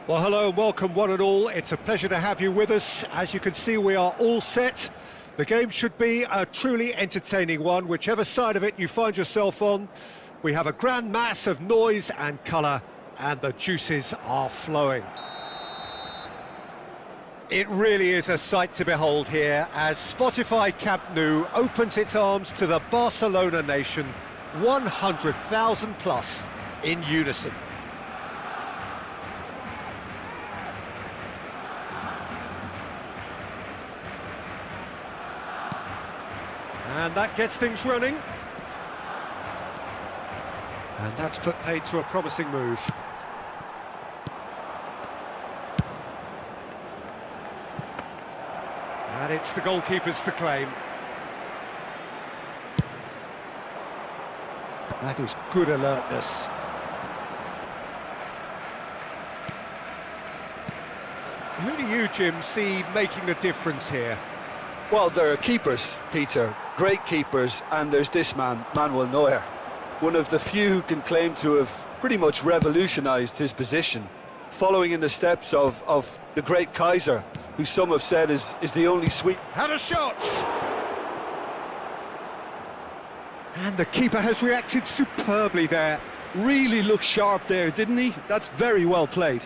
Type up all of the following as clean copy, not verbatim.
Well, hello and welcome one and all. It's a pleasure to have you with us. As you can see, we are all set. The game should be a truly entertaining one, whichever side of it you find yourself on. We have a grand mass of noise and colour, and the juices are flowing. It really is a sight to behold here as Spotify Camp Nou opens its arms to the Barcelona nation, 100,000 plus in unison. And that gets things running. And that's put paid to a promising move. And it's the goalkeepers to claim. That is good alertness. Who do you, Jim, see making the difference here? Well, there are keepers, Peter, great keepers, and there's this man, Manuel Neuer. One of the few who can claim to have pretty much revolutionised his position. following in the steps of the great Kaiser, who some have said is the only sweep. Had a shot! And the keeper has reacted superbly there. Really looked sharp there, didn't he? That's very well played.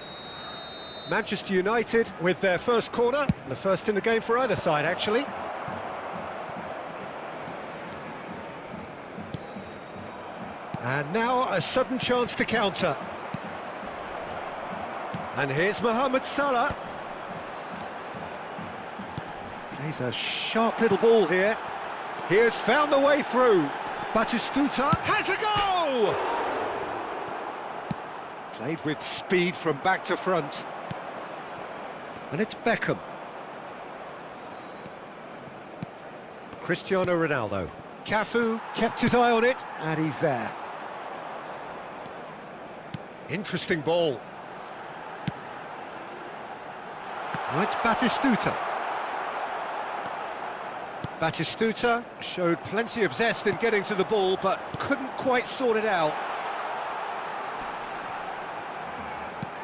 Manchester United with their first corner, the first in the game for either side, actually. And now a sudden chance to counter. And here's Mohamed Salah. Plays a sharp little ball here. He has found the way through. Batistuta has a go! Played with speed from back to front. And it's Beckham. Cristiano Ronaldo. Cafu kept his eye on it, and he's there. Interesting ball. Now it's Batistuta. Batistuta showed plenty of zest in getting to the ball, but couldn't quite sort it out.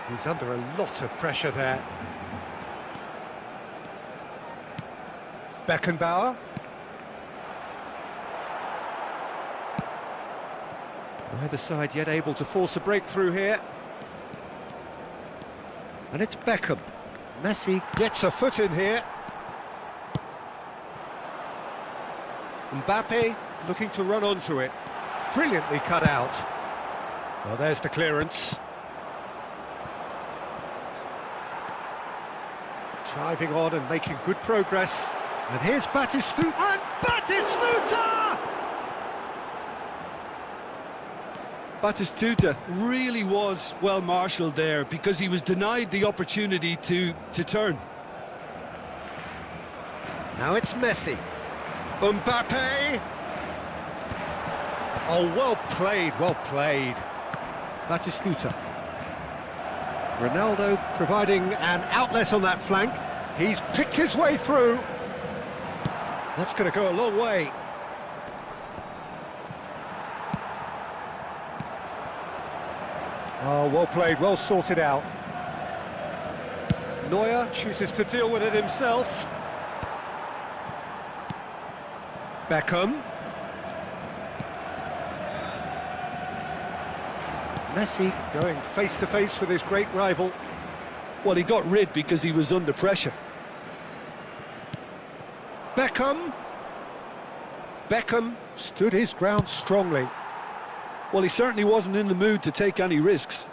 He's under a lot of pressure there. Beckenbauer. Neither side yet able to force a breakthrough here. And it's Beckham. Messi gets a foot in here. Mbappe looking to run onto it. Brilliantly cut out. Well, there's the clearance. Driving on and making good progress. And here's Batistuta. And Batistuta! Batistuta really was well marshalled there because he was denied the opportunity to turn. Now it's Messi. Mbappe! Oh, well played, well played. Batistuta. Ronaldo providing an outlet on that flank. He's picked his way through. That's going to go a long way. Oh, well played, well sorted out. Neuer chooses to deal with it himself. Beckham. Messi going face-to-face with his great rival. Well, he got rid because he was under pressure. Beckham. Beckham stood his ground strongly. Well, he certainly wasn't in the mood to take any risks.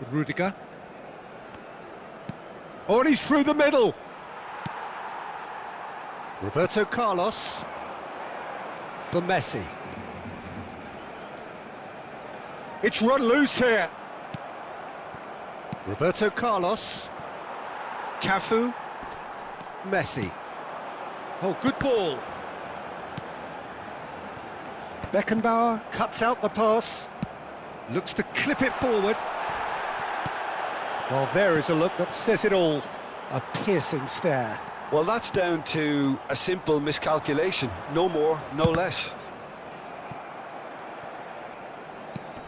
Rudiger. Oh, and he's through the middle. Roberto Carlos for Messi. It's run loose here. Roberto Carlos. Cafu. Messi. Oh, good ball. Beckenbauer cuts out the pass. Looks to clip it forward. Well, there is a look that says it all. A piercing stare. Well, that's down to a simple miscalculation. No more, no less.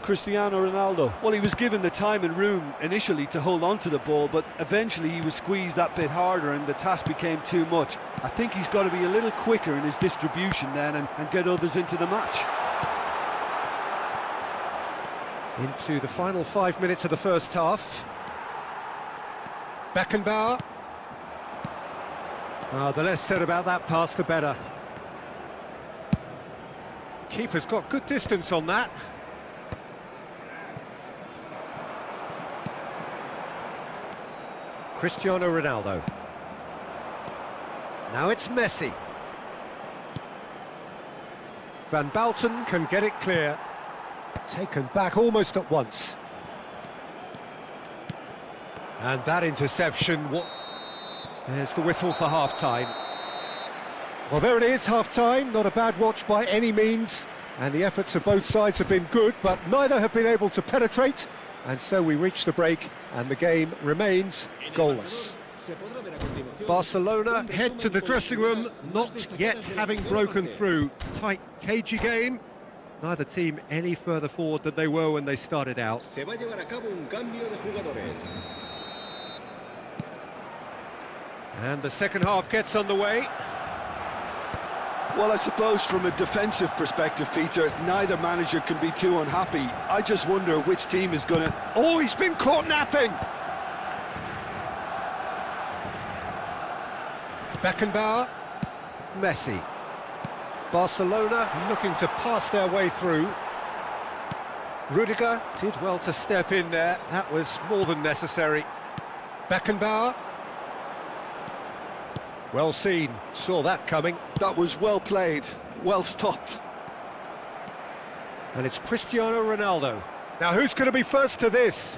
Cristiano Ronaldo. Well, he was given the time and room initially to hold on to the ball, but eventually he was squeezed that bit harder and the task became too much. I think he's got to be a little quicker in his distribution then and get others into the match. Into the final 5 minutes of the first half. Beckenbauer. The less said about that pass, the better. Keeper's got good distance on that. Cristiano Ronaldo. Now it's Messi. Van Basten can get it clear. Taken back almost at once. And that interception, there's the whistle for half-time. Well, there it is, half-time. Not a bad watch by any means. And the efforts of both sides have been good, but neither have been able to penetrate. And so we reach the break, and the game remains goalless. Barcelona head to the dressing room, not yet having broken through. Tight, cagey game. Neither team any further forward than they were when they started out. Se va a llevar a cabo un cambio de jugadores. And the second half gets underway. Well, I suppose from a defensive perspective, Peter, neither manager can be too unhappy. I just wonder which team is going to... Oh, he's been caught napping! Beckenbauer, Messi. Barcelona looking to pass their way through. Rudiger did well to step in there, that was more than necessary. Beckenbauer. Well seen, saw that coming. That was well played, well stopped. And it's Cristiano Ronaldo. Now who's going to be first to this?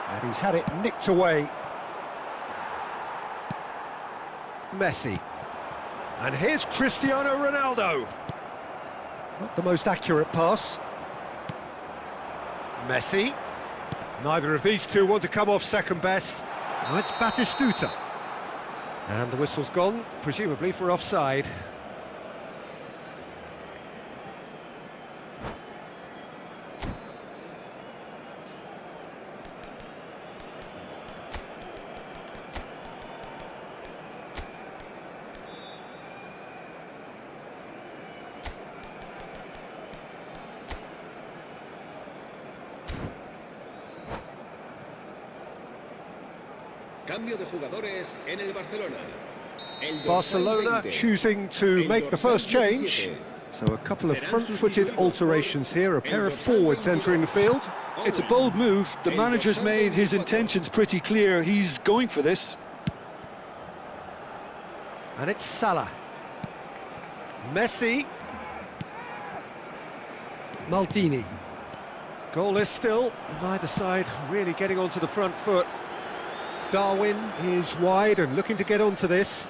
And he's had it nicked away. Messi. And here's Cristiano Ronaldo. Not the most accurate pass. Messi. Neither of these two want to come off second best. Now it's Batistuta. And the whistle's gone, presumably for offside. Cambio de jugadores en el Barcelona. Barcelona choosing to make the first change. So a couple of front-footed alterations here, a pair of forwards entering the field. It's a bold move. The manager's made his intentions pretty clear. He's going for this. And it's Salah. Messi. Maldini. Goalless still, neither side really getting onto the front foot. Darwin is wide and looking to get onto this.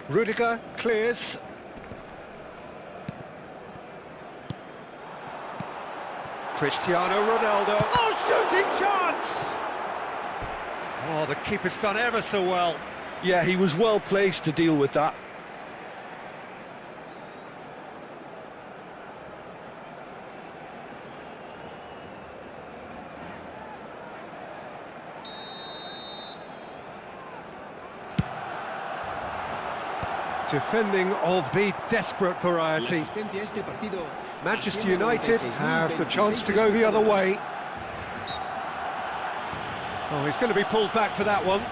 Rudiger clears. Cristiano Ronaldo. Oh, shooting chance! Oh, the keeper's done ever so well. Yeah, he was well placed to deal with that. Defending of the desperate variety. Manchester United have the chance to go the other way. Oh, he's going to be pulled back for that one.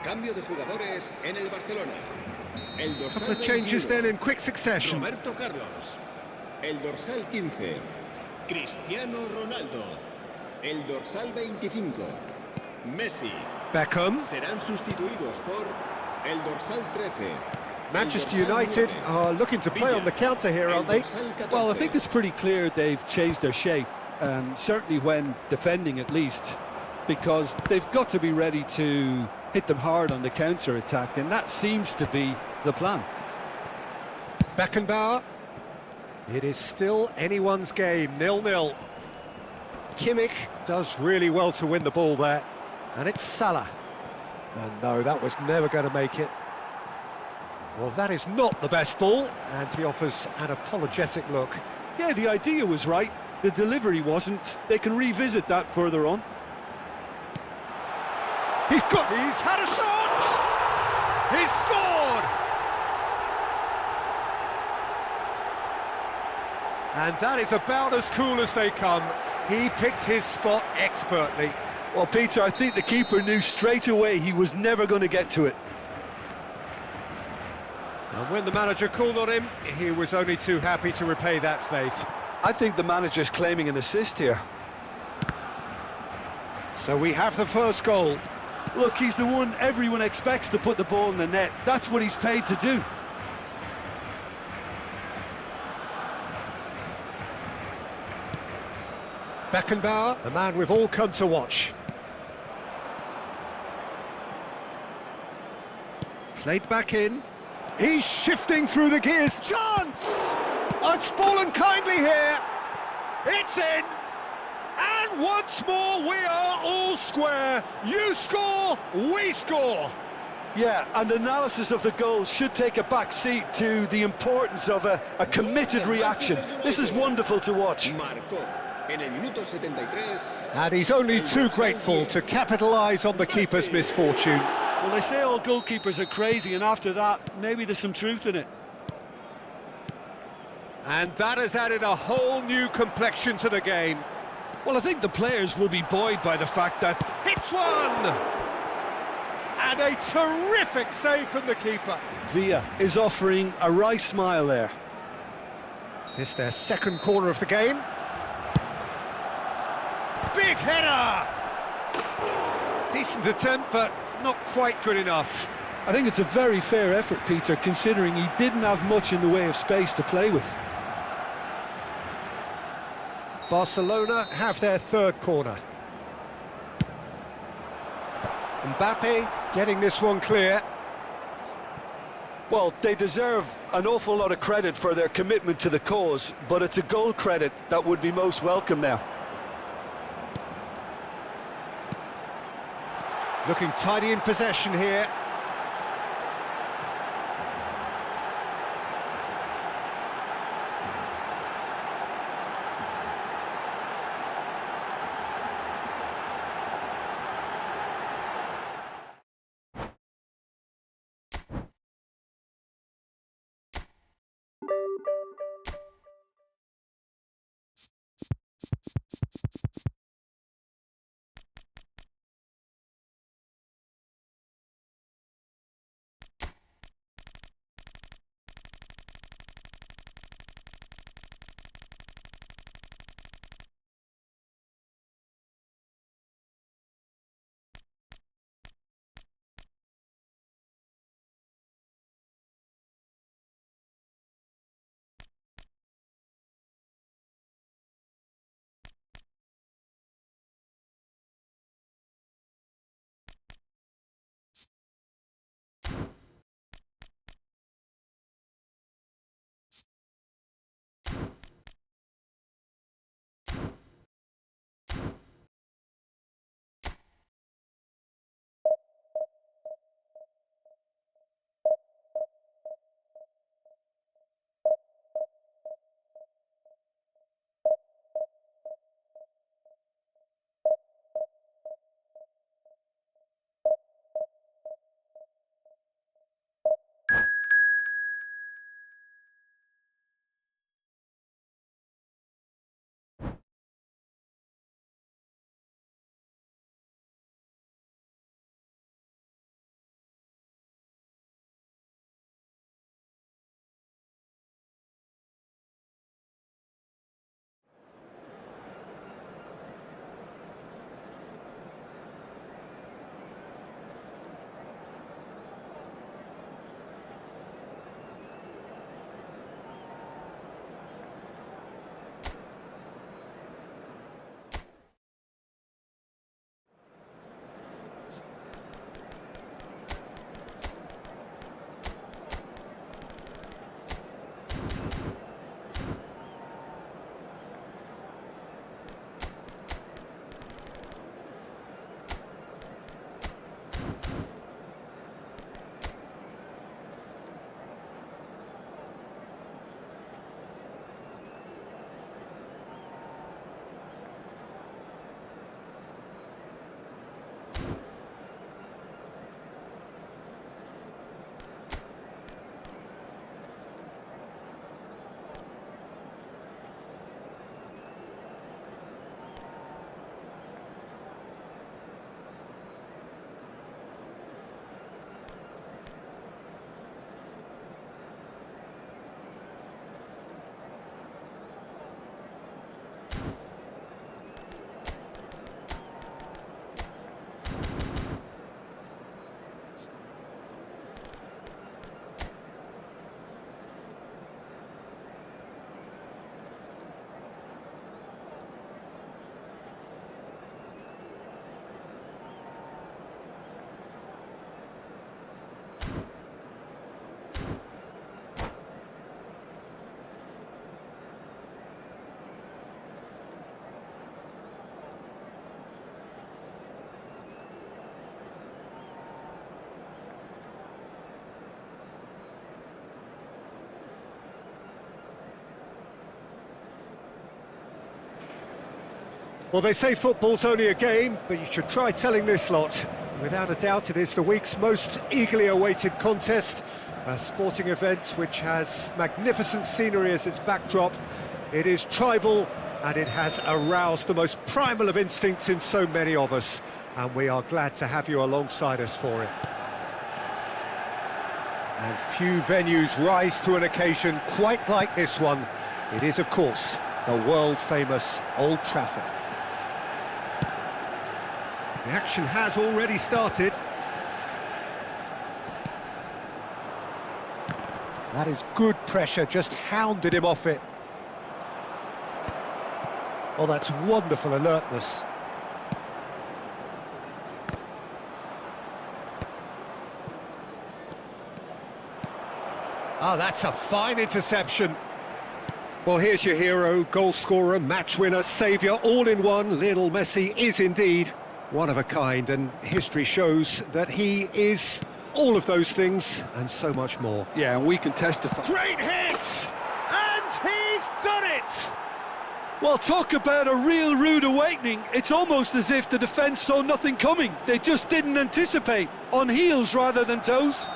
Cambio de jugadores en el Barcelona. El dorsal Couple of changes 21, then in quick succession. Roberto Carlos. El dorsal 15, Cristiano Ronaldo. El dorsal 25, Messi. Beckham. Serán sustituidos por el dorsal 13. Manchester United are looking to play on the counter here, aren't they? Well, I think it's pretty clear they've changed their shape, certainly when defending at least, because they've got to be ready to hit them hard on the counter-attack, and that seems to be the plan. Beckenbauer. It is still anyone's game, 0-0. Kimmich does really well to win the ball there. And it's Salah. And no, that was never going to make it. Well, that is not the best ball, and he offers an apologetic look. Yeah, the idea was right. The delivery wasn't. They can revisit that further on. He's had a shot! He's scored! And that is about as cool as they come. He picked his spot expertly. Well, Peter, I think the keeper knew straight away he was never going to get to it. And when the manager called on him, he was only too happy to repay that faith. I think the manager's claiming an assist here. So we have the first goal. Look, he's the one everyone expects to put the ball in the net. That's what he's paid to do. Beckenbauer, the man we've all come to watch. Played back in. He's shifting through the gears. Chance! Oh, it's fallen kindly here. It's in. And once more, we are all square. You score, we score. Yeah, and analysis of the goal should take a back seat to the importance of a committed reaction. This is wonderful to watch. Marcó en el minuto 73. And he's only too grateful to capitalise on the keeper's misfortune. Well, they say all goalkeepers are crazy, and after that, maybe there's some truth in it. And that has added a whole new complexion to the game. Well, I think the players will be buoyed by the fact that... Hits one! And a terrific save from the keeper. Villa is offering a wry smile there. It's their second corner of the game. Big header! Decent attempt, but not quite good enough. I think it's a very fair effort, Peter, considering he didn't have much in the way of space to play with. Barcelona have their third corner. Mbappe getting this one clear. Well, they deserve an awful lot of credit for their commitment to the cause, but it's a goal credit that would be most welcome now. Looking tidy in possession here. Well, they say football's only a game, but you should try telling this lot. Without a doubt, it is the week's most eagerly awaited contest, a sporting event which has magnificent scenery as its backdrop. It is tribal, and it has aroused the most primal of instincts in so many of us, and we are glad to have you alongside us for it. And few venues rise to an occasion quite like this one. It is, of course, the world-famous Old Trafford. The action has already started. That is good pressure, just hounded him off it. Oh, that's wonderful alertness. Oh, that's a fine interception. Well, here's your hero, goal scorer, match winner, saviour, all in one. Lionel Messi is indeed one of a kind, and history shows that he is all of those things and so much more. Yeah, and we can testify. Great hit! And he's done it! Well, talk about a real rude awakening. It's almost as if the defence saw nothing coming. They just didn't anticipate. On heels rather than toes.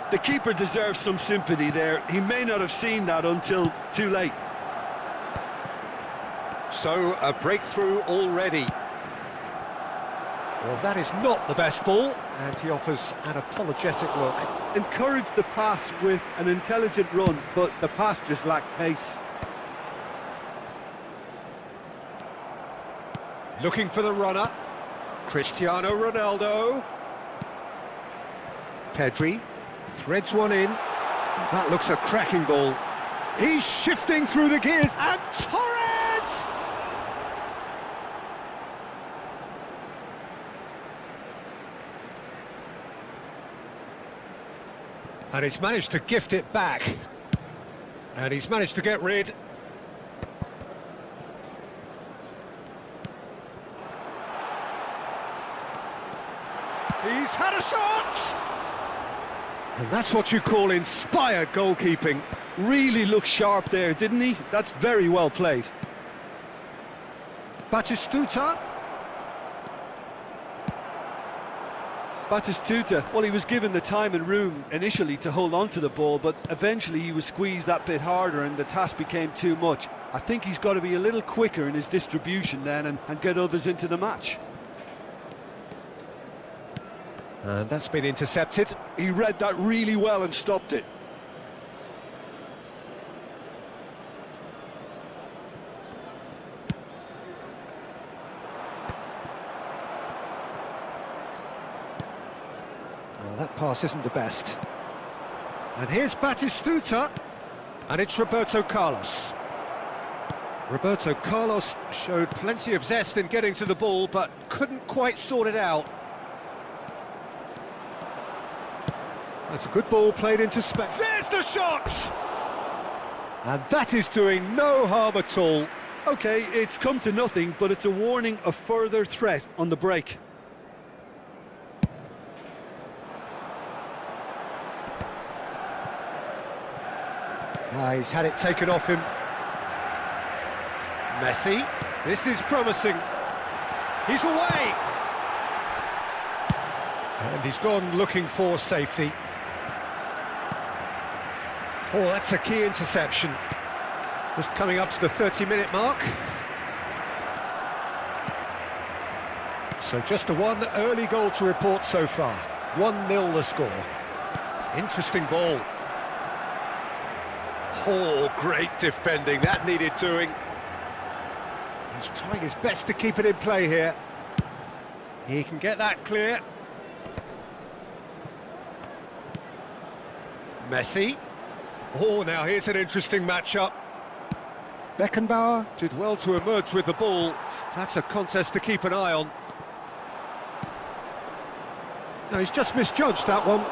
The keeper deserves some sympathy there. He may not have seen that until too late. So, a breakthrough already. Well, that is not the best ball, and he offers an apologetic look. Encourage the pass with an intelligent run, but the pass just lacked pace. Looking for the runner. Cristiano Ronaldo. Pedri threads one in. That looks a cracking ball. He's shifting through the gears, and Torres! And he's managed to gift it back. And he's managed to get rid. He's had a shot! And that's what you call inspired goalkeeping. Really looked sharp there, didn't he? That's very well played. Batistuta. Batistuta, well, he was given the time and room initially to hold on to the ball, but eventually he was squeezed that bit harder and the task became too much. I think he's got to be a little quicker in his distribution then and get others into the match. And that's been intercepted. He read that really well and stopped it. Well, that pass isn't the best. And here's Batistuta. And it's Roberto Carlos. Roberto Carlos showed plenty of zest in getting to the ball, but couldn't quite sort it out. That's a good ball played into space. There's the shot! And that is doing no harm at all. OK, it's come to nothing, but it's a warning of further threat on the break. He's had it taken off him. Messi, this is promising. He's away! And he's gone looking for safety. Oh, that's a key interception. Just coming up to the 30-minute mark. So just the one early goal to report so far. 1-0 the score. Interesting ball. Oh, great defending. That needed doing. He's trying his best to keep it in play here. He can get that clear. Messi. Oh, now here's an interesting matchup. Beckenbauer did well to emerge with the ball. That's a contest to keep an eye on. No, he's just misjudged that one.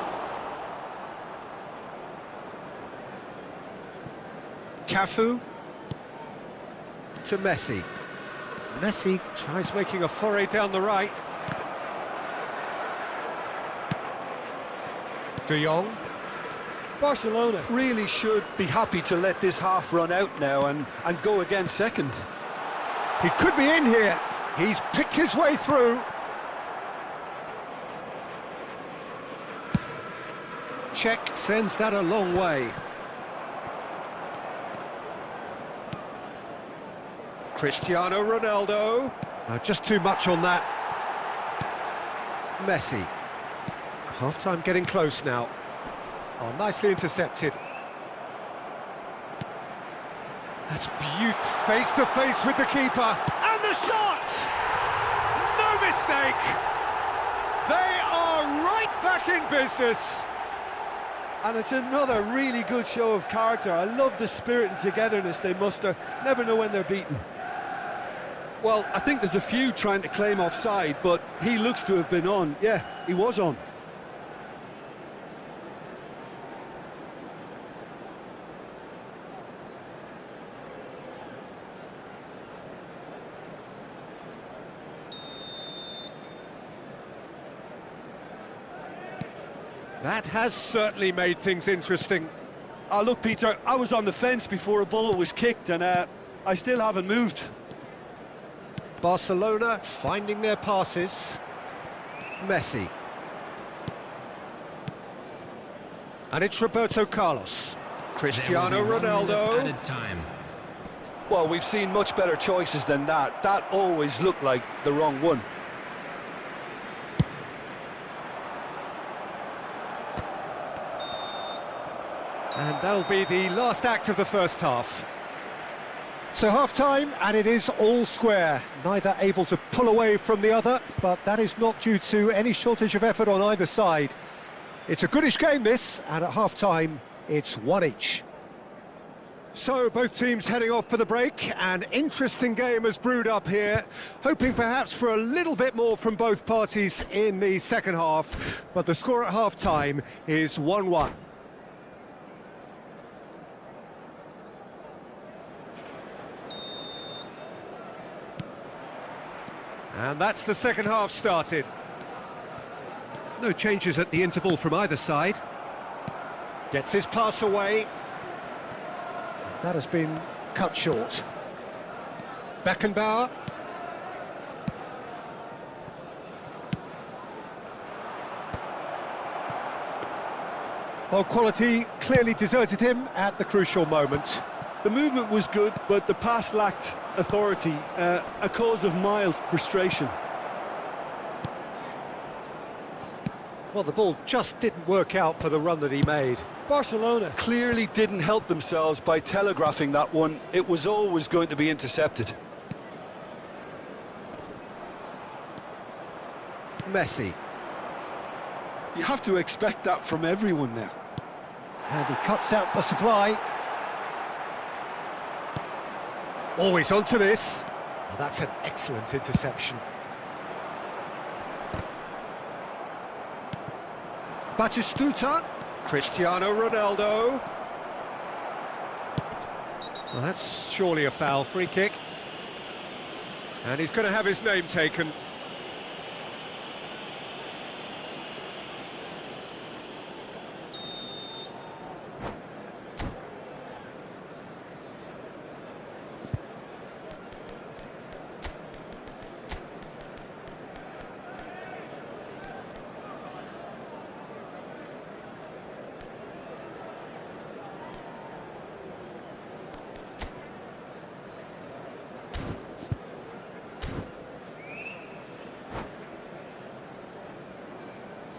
Cafu to Messi. Messi tries making a foray down the right. De Jong. Barcelona really should be happy to let this half run out now and go again second. He could be in here. He's picked his way through. Check sends that a long way. Cristiano Ronaldo. Just too much on that. Messi. Half-time getting close now. Oh, nicely intercepted. That's beautiful. Face to face with the keeper. And the shot! No mistake! They are right back in business. And it's another really good show of character. I love the spirit and togetherness they muster. Never know when they're beaten. Well, I think there's a few trying to claim offside, but he looks to have been on. Yeah, he was on. That has certainly made things interesting. Oh, look, Peter, I was on the fence before a ball was kicked, and I still haven't moved. Barcelona finding their passes. Messi. And it's Roberto Carlos. Cristiano Ronaldo. Well, we've seen much better choices than that. That always looked like the wrong one. And that'll be the last act of the first half. So half-time, and it is all square. Neither able to pull away from the other, but that is not due to any shortage of effort on either side. It's a goodish game, this, and at half-time, it's one each. So both teams heading off for the break. An interesting game has brewed up here, hoping perhaps for a little bit more from both parties in the second half, but the score at half-time is 1-1. And that's the second half started. No changes at the interval from either side. Gets his pass away. That has been cut short. Beckenbauer. Well, quality clearly deserted him at the crucial moment. The movement was good, but the pass lacked authority, a cause of mild frustration. Well, the ball just didn't work out for the run that he made. Barcelona clearly didn't help themselves by telegraphing that one. It was always going to be intercepted. Messi. You have to expect that from everyone now. And he cuts out the supply. Always onto this. Well, that's an excellent interception. Batistuta. Cristiano Ronaldo. Well, that's surely a foul. Free kick. And he's going to have his name taken.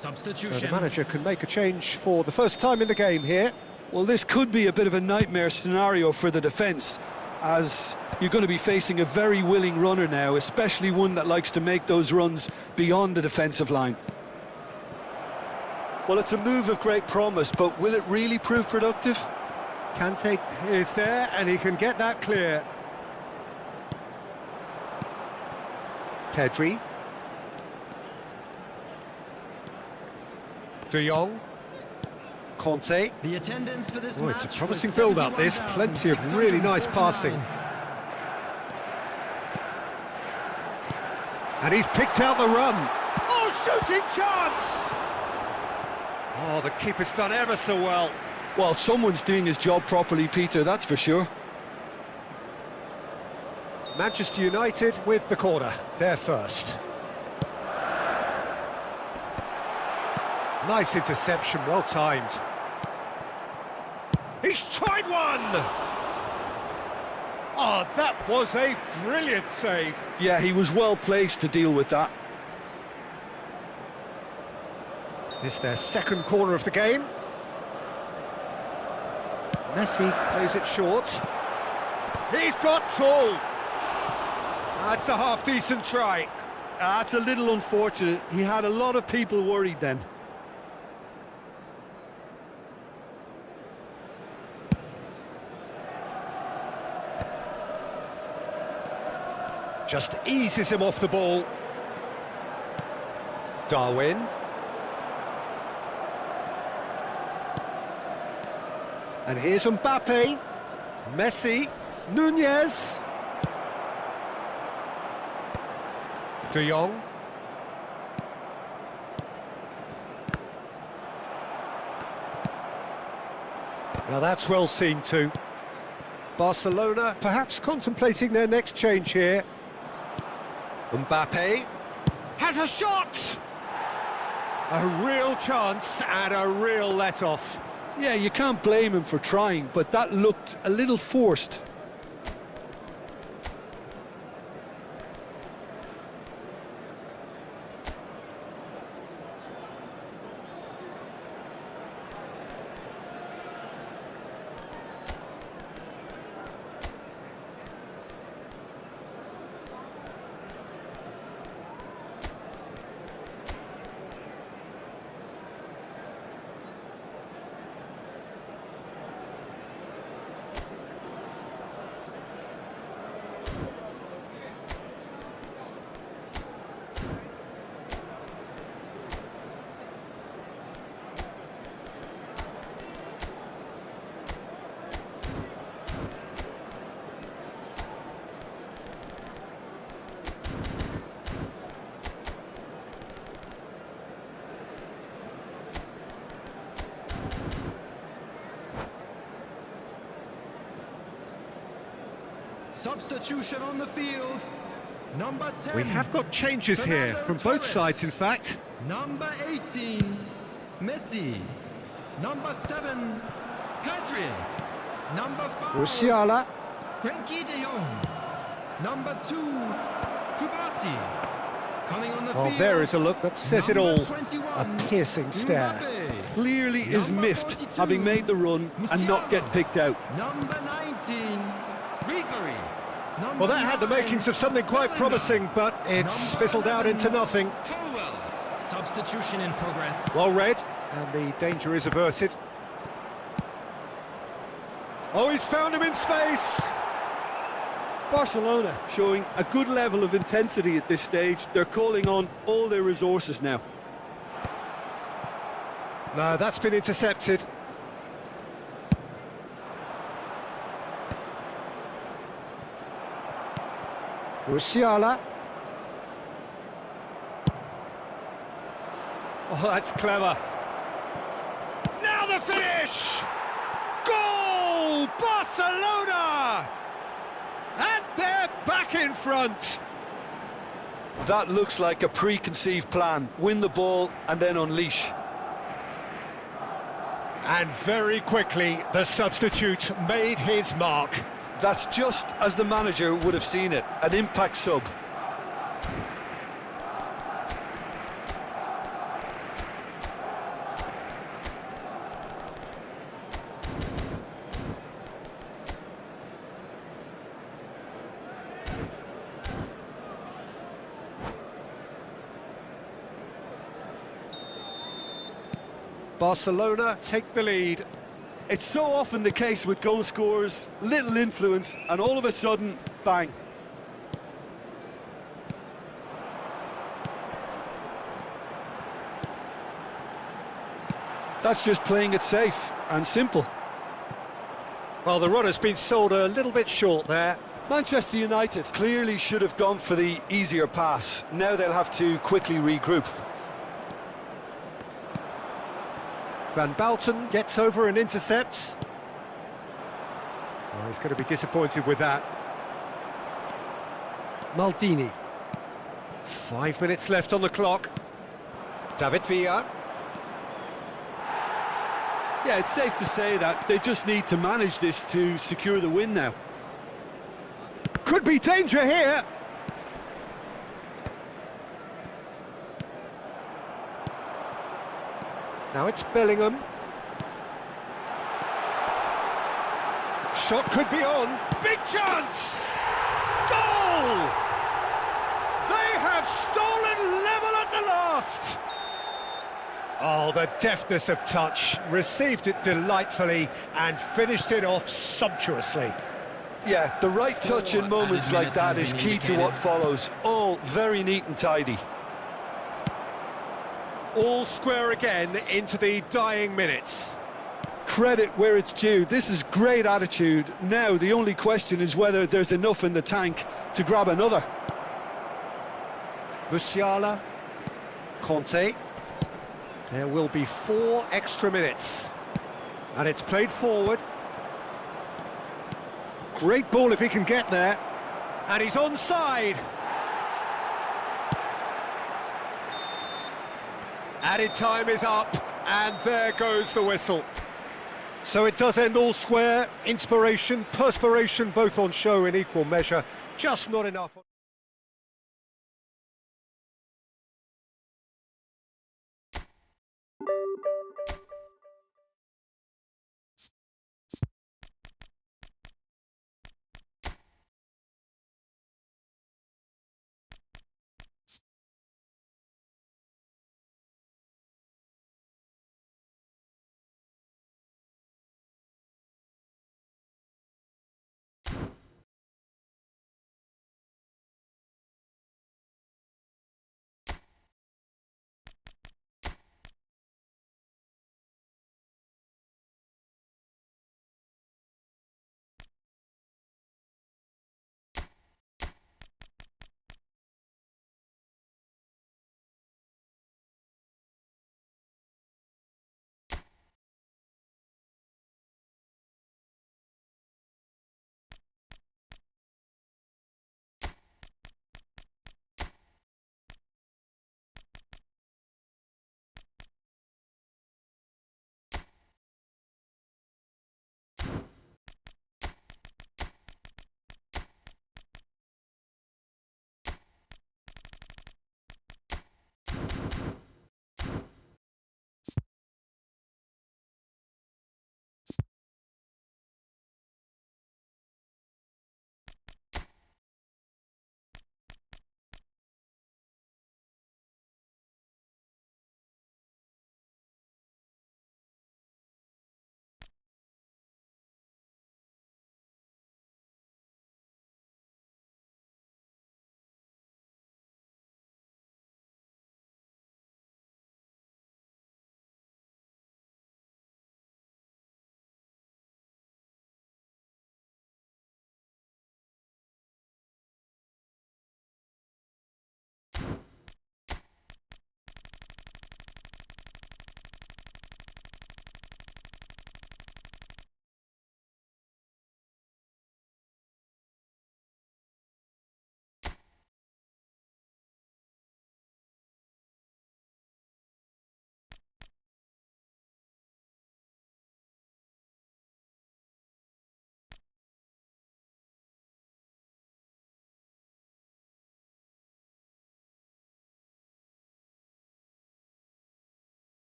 Substitution. So the manager can make a change for the first time in the game here. Well, this could be a bit of a nightmare scenario for the defence, as you're going to be facing a very willing runner now, especially one that likes to make those runs beyond the defensive line. Well, it's a move of great promise, but will it really prove productive? Kante is there, and he can get that clear. Pedri. De Jong. Conte. The attendance for this Oh, it's a match promising was build-up, this. Plenty of really nice passing. And he's picked out the run. Oh, shooting chance! Oh, the keeper's done ever so well. Well, someone's doing his job properly, Peter, that's for sure. Manchester United with the corner, they're first. Nice interception, well timed. He's tried one! Oh, that was a brilliant save. Yeah, he was well placed to deal with that. This is their second corner of the game. Messi plays it short. He's got tall. That's a half-decent try. That's a little unfortunate. He had a lot of people worried then. Just eases him off the ball. Darwin. And here's Mbappe. Messi. Nunez. De Jong. Now that's well seen too. Barcelona perhaps contemplating their next change here. Mbappe has a shot! A real chance and a real let-off. Yeah, you can't blame him for trying, but that looked a little forced. Substitution on the field. Number 10. We have got changes here from both sides, in fact. Number 18, Messi. Number 7, Pedri. Number 5, Musiala. Frenkie de Jong. Number 2, Kubasi. Coming on the field. Oh, there is a look that says it all. Number 21, A piercing stare. Mbappe. Clearly is Number miffed, 42, having made the run and not get picked out. Number 19, Ribery. Well, that had the makings of something quite promising, but it's fizzled out into nothing. Colwell. Substitution in progress. Well read, and the danger is averted. Oh, he's found him in space! Barcelona showing a good level of intensity at this stage. They're calling on all their resources now. No, that's been intercepted. Musiala. Oh, that's clever. Now the finish! Goal! Barcelona! And they're back in front. That looks like a preconceived plan. Win the ball and then unleash. And very quickly, the substitute made his mark. That's just as the manager would have seen it, an impact sub. Barcelona take the lead. It's so often the case with goal scorers, little influence, and all of a sudden, bang. That's just playing it safe and simple. Well, the run has been sold a little bit short there. Manchester United clearly should have gone for the easier pass. Now they'll have to quickly regroup. Van Bouten gets over and intercepts. Well, he's going to be disappointed with that. Maldini. 5 minutes left on the clock. David Villa. Yeah, it's safe to say that they just need to manage this to secure the win now. Could be danger here. Now it's Bellingham. Shot could be on. Big chance! Goal! They have stolen level at the last! Oh, the deftness of touch. Received it delightfully and finished it off sumptuously. Yeah, the right touch in moments like that is key to what follows. All very neat and tidy. All square again into the dying minutes. Credit where it's due. This is great attitude. Now the only question is whether there's enough in the tank to grab another. Musiala, Conte. There will be 4 extra minutes. And it's played forward. Great ball if he can get there. And he's onside. Added time is up, and there goes the whistle. So it does end all square. Inspiration, perspiration, both on show in equal measure. Just not enough.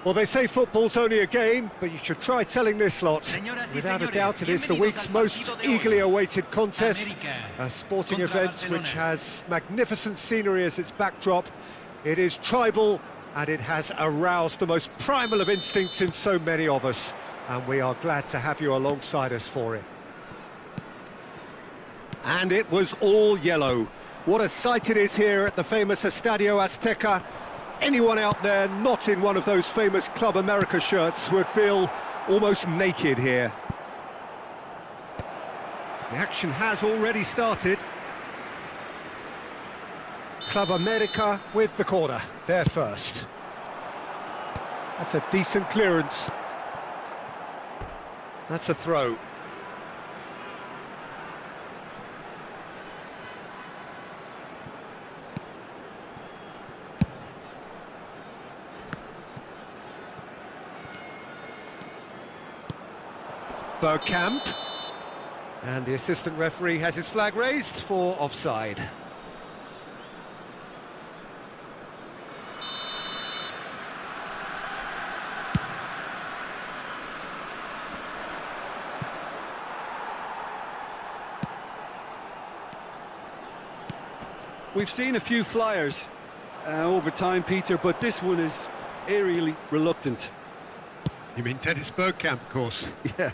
Well, they say football's only a game, but you should try telling this lot. Señoras y Without a señores, doubt, it is the bienvenidos week's al most partido de hoy. eagerly awaited contest. América A sporting contra event Barcelona. which has magnificent scenery as its backdrop. It is tribal, and it has aroused the most primal of instincts in so many of us. And we are glad to have you alongside us for it. And it was all yellow. What a sight it is here at the famous Estadio Azteca. Anyone out there not in one of those famous Club America shirts would feel almost naked here. The action has already started. Club America with the corner, there first. That's a decent clearance. That's a throw. Bergkamp. And the assistant referee has his flag raised for offside. We've seen a few flyers over time, Peter, but this one is eerily reluctant. You mean Dennis Bergkamp, of course. Yeah.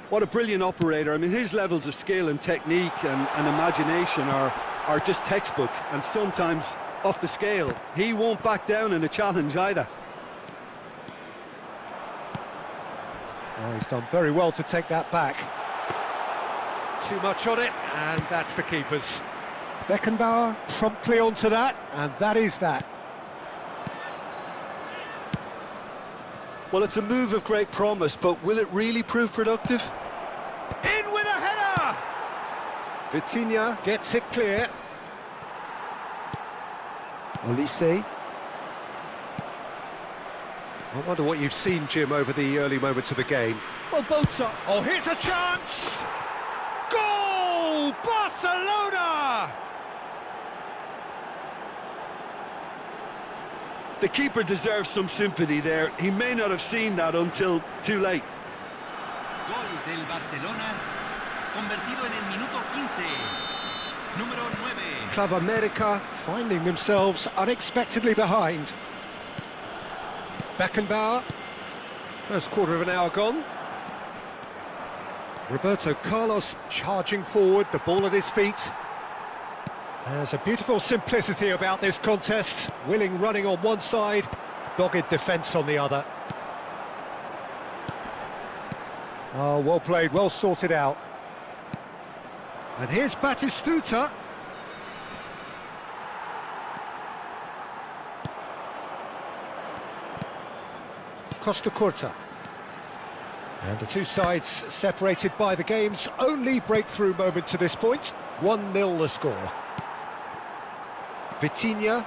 What a brilliant operator. I mean, his levels of skill and technique and imagination are just textbook, and sometimes off the scale. He won't back down in a challenge either. Oh, he's done very well to take that back. Too much on it, and that's the keeper's. Beckenbauer promptly onto that, and that is that. Well, it's a move of great promise, but will it really prove productive? In with a header! Vitinha gets it clear. Olise. I wonder what you've seen, Jim, over the early moments of the game. Well, both sides. Oh, here's a chance! Goal! Barcelona! The keeper deserves some sympathy there. He may not have seen that until too late. Gol del Barcelona, convertido en el minuto 15. Número 9. Club America finding themselves unexpectedly behind. Beckenbauer, first quarter of an hour gone. Roberto Carlos charging forward, the ball at his feet. There's a beautiful simplicity about this contest. Willing running on one side, dogged defence on the other. Oh, well played, well sorted out. And here's Batistuta. Costa Curta. And the two sides separated by the game's only breakthrough moment to this point. 1-0 the score. Vitinha.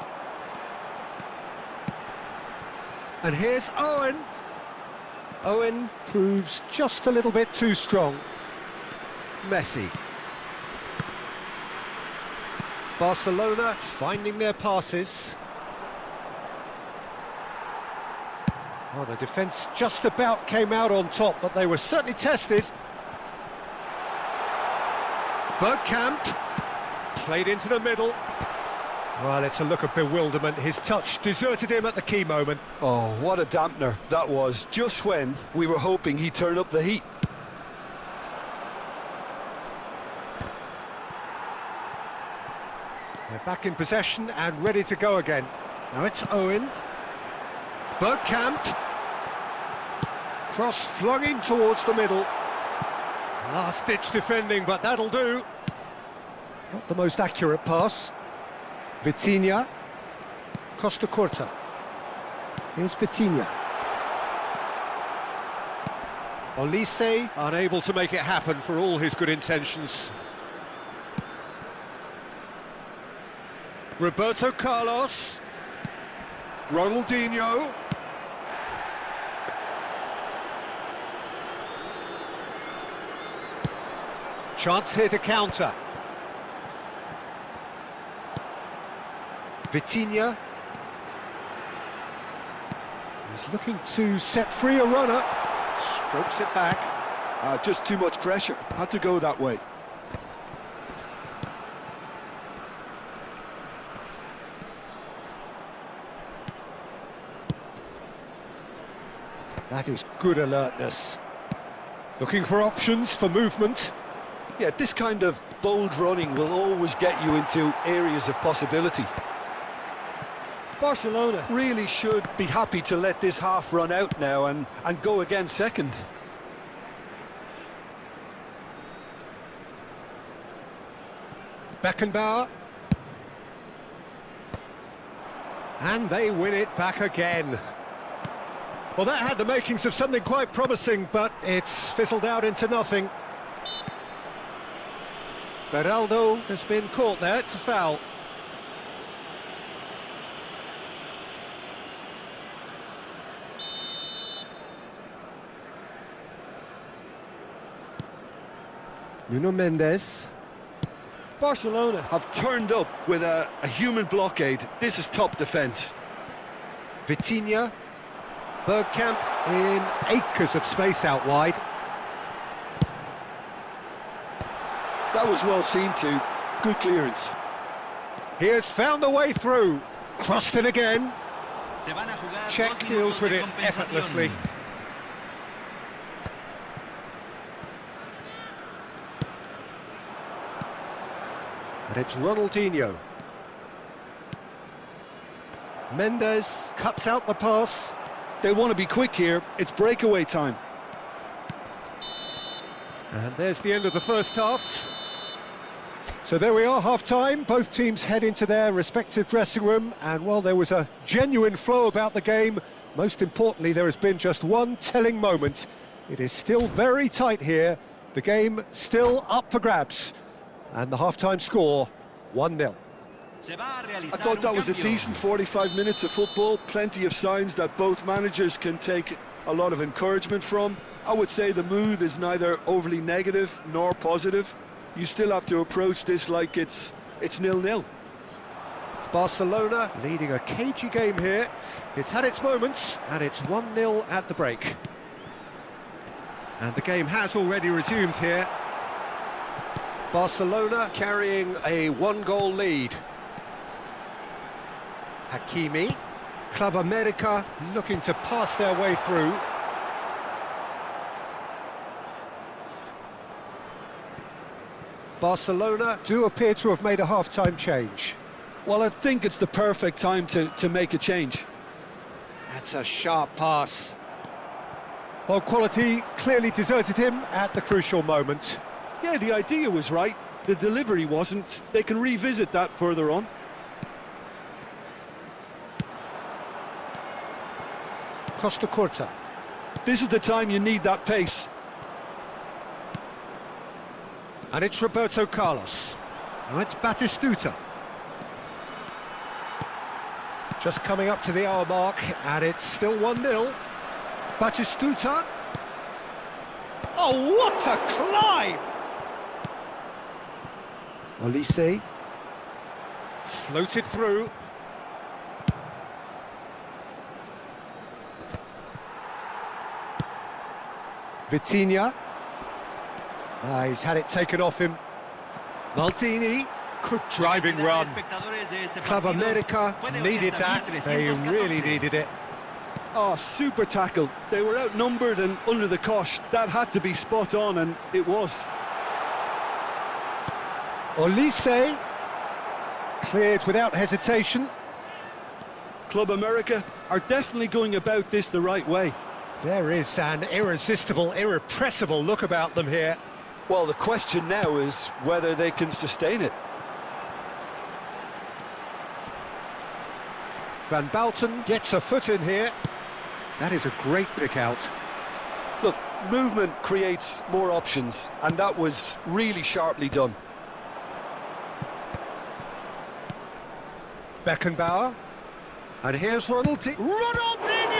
And here's Owen. Owen proves just a little bit too strong. Messi. Barcelona finding their passes. Well, the defence just about came out on top, but they were certainly tested. Bergkamp played into the middle. Well, it's a look of bewilderment. His touch deserted him at the key moment. Oh, what a dampener that was, just when we were hoping he'd turn up the heat. They're back in possession and ready to go again. Now it's Owen. Bergkamp. Cross flung in towards the middle. Last-ditch defending, but that'll do. Not the most accurate pass. Vitinha. Costa Curta. Here's Vitinha. Olise unable to make it happen for all his good intentions. Roberto Carlos. Ronaldinho. Chance here to counter. Vitinha. He's looking to set free a runner. Strokes it back. Just too much pressure. Had to go that way. That is good alertness. Looking for options for movement. Yeah, this kind of bold running will always get you into areas of possibility. Barcelona really should be happy to let this half run out now and go again second. Beckenbauer. And they win it back again. Well, that had the makings of something quite promising, but it's fizzled out into nothing. Beraldo has been caught there, it's a foul. Nuno Mendes. Barcelona have turned up with a human blockade. This is top defence. Vitinha. Bergkamp in acres of space out wide. That was well seen too. Good clearance. He has found a way through. Crossed in again. Se van a jugar Czech 2 deals minutos with de it compensación. effortlessly. And it's Ronaldinho. Mendes cuts out the pass. They want to be quick here. It's breakaway time. And there's the end of the first half. So there we are, half-time. Both teams head into their respective dressing room. And while there was a genuine flow about the game, most importantly, there has been just one telling moment. It is still very tight here. The game still up for grabs. And the half-time score, 1-0. I thought that was a decent 45 minutes of football. Plenty of signs that both managers can take a lot of encouragement from. I would say the mood is neither overly negative nor positive. You still have to approach this like it's 0-0. Barcelona leading a cagey game here. It's had its moments, and it's 1-0 at the break. And the game has already resumed here. Barcelona carrying a one-goal lead. Hakimi. Club America looking to pass their way through. Barcelona do appear to have made a half-time change. Well, I think it's the perfect time to make a change. That's a sharp pass. Well, quality clearly deserted him at the crucial moment. Yeah, the idea was right. The delivery wasn't. They can revisit that further on. Costa Curta. This is the time you need that pace. And it's Roberto Carlos. Now it's Batistuta. Just coming up to the hour mark, and it's still 1-0. Batistuta. Oh, what a climb! Olise. Floated through. Vitinha. He's had it taken off him. Maldini. Good driving run. Club America needed that. They really needed it. Oh, super tackle. They were outnumbered and under the cosh. That had to be spot on, and it was. Olise. Cleared without hesitation. Club America are definitely going about this the right way. There is an irresistible, irrepressible look about them here. Well, the question now is whether they can sustain it. Van Bauten gets a foot in here. That is a great pick out. Look, movement creates more options, and that was really sharply done. Beckenbauer. And here's Ronaldinho!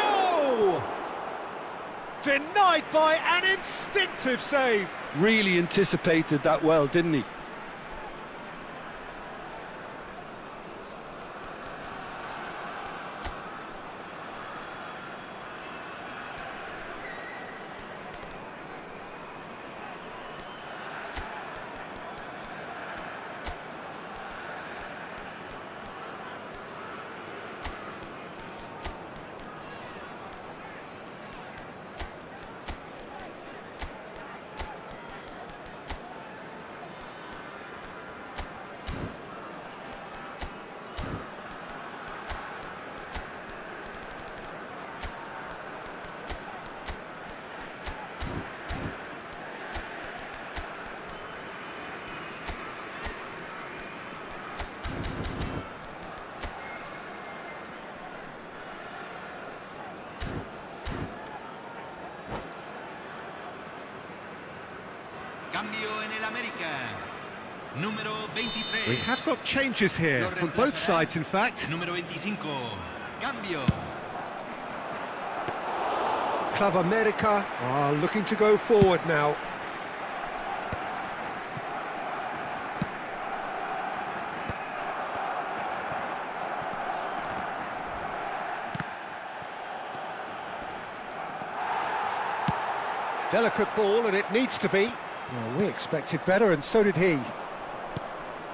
Denied by an instinctive save. Really anticipated that well, didn't he? Cambio en el América. Número 23. We have got changes here, from both sides in fact. Número 25. Cambio. Club America are looking to go forward now. Delicate ball, and it needs to be. Well, we expected better, and so did he.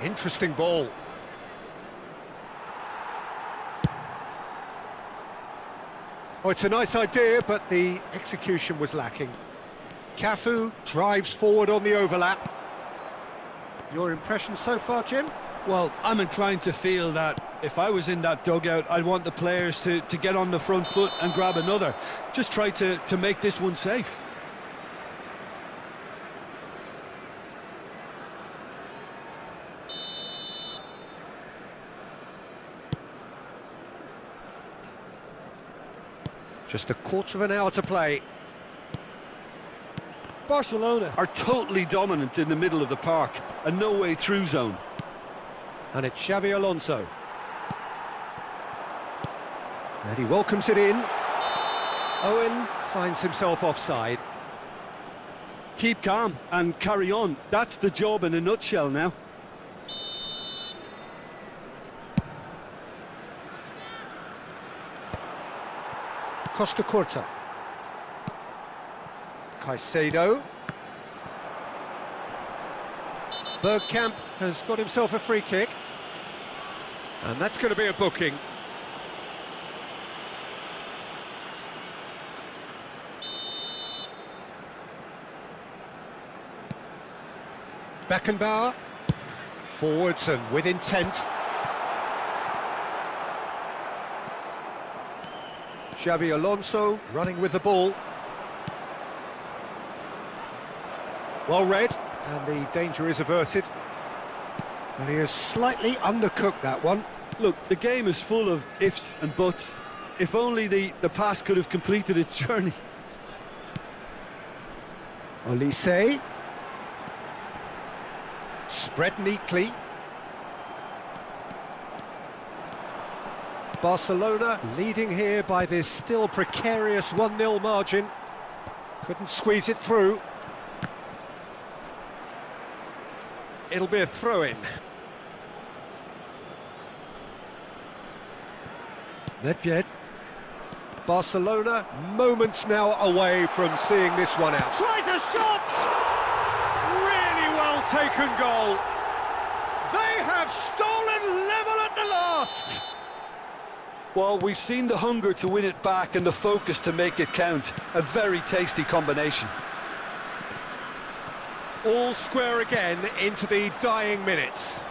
Interesting ball. Oh, it's a nice idea, but the execution was lacking. Cafu drives forward on the overlap. Your impression so far, Jim? Well, I'm inclined to feel that if I was in that dugout, I'd want the players to get on the front foot and grab another. Just try to make this one safe. Just a quarter of an hour to play. Barcelona are totally dominant in the middle of the park, a no-way through zone. And it's Xabi Alonso. And he welcomes it in. Owen finds himself offside. Keep calm and carry on. That's the job in a nutshell now. Costa Curta. Caicedo. Bergkamp has got himself a free kick. And that's going to be a booking. Beckenbauer. Forwards and with intent. Xabi Alonso running with the ball. Well read, and the danger is averted. And he has slightly undercooked that one. Look, the game is full of ifs and buts. If only the pass could have completed its journey. Olise. Spread neatly. Barcelona leading here by this still precarious 1-0 margin. Couldn't squeeze it through. It'll be a throw-in. Nedved. Barcelona moments now away from seeing this one out. Tries a shot! Really well taken goal. They have stolen level at the last. Well, we've seen the hunger to win it back and the focus to make it count. A very tasty combination. All square again into the dying minutes.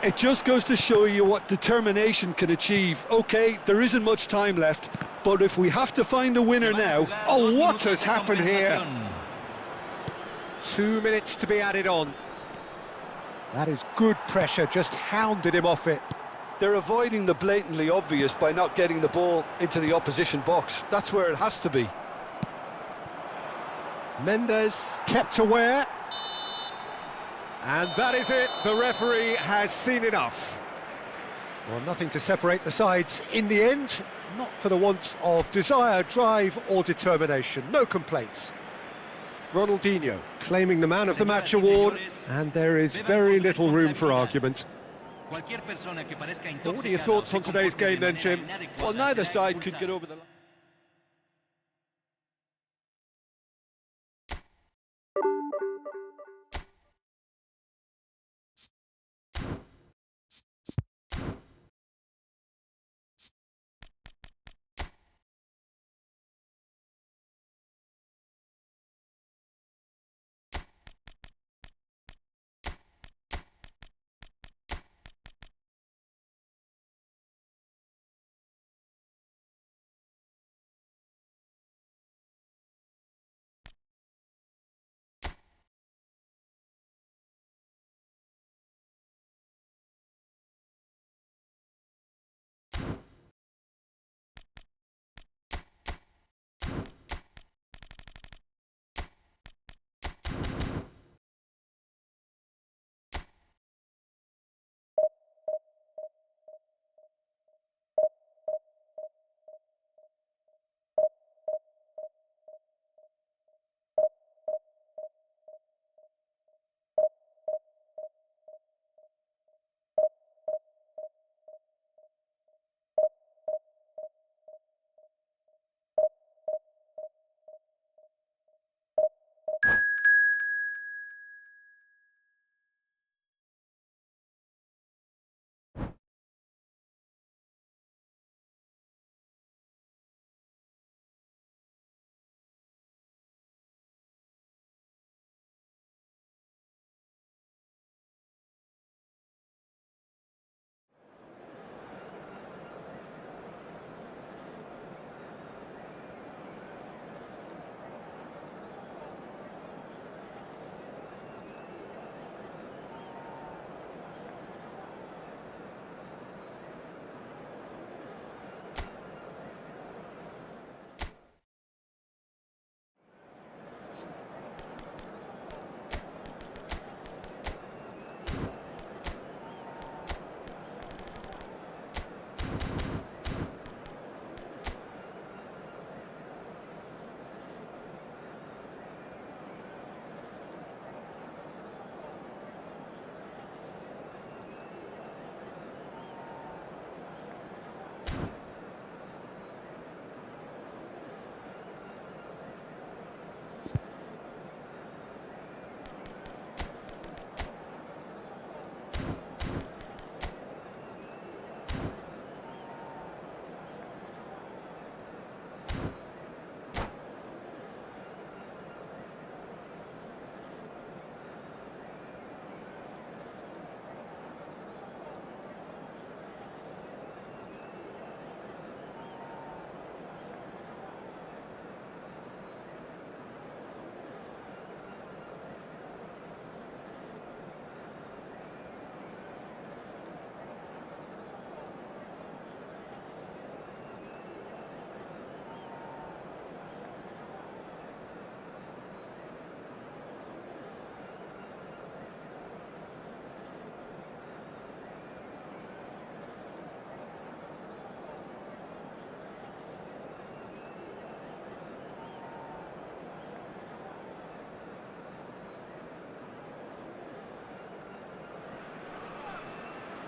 It just goes to show you what determination can achieve. OK, there isn't much time left, but if we have to find a winner now... Oh, what has happened here? 2 minutes to be added on. That is good pressure, just hounded him off it. They're avoiding the blatantly obvious by not getting the ball into the opposition box. That's where it has to be. Mendes kept aware. And that is it. The referee has seen enough. Well, nothing to separate the sides in the end. Not for the want of desire, drive or determination. No complaints. Ronaldinho claiming the Man of the Match award. And there is very little room for argument. What are your thoughts on today's game then, Jim? Well, neither side could get over the line.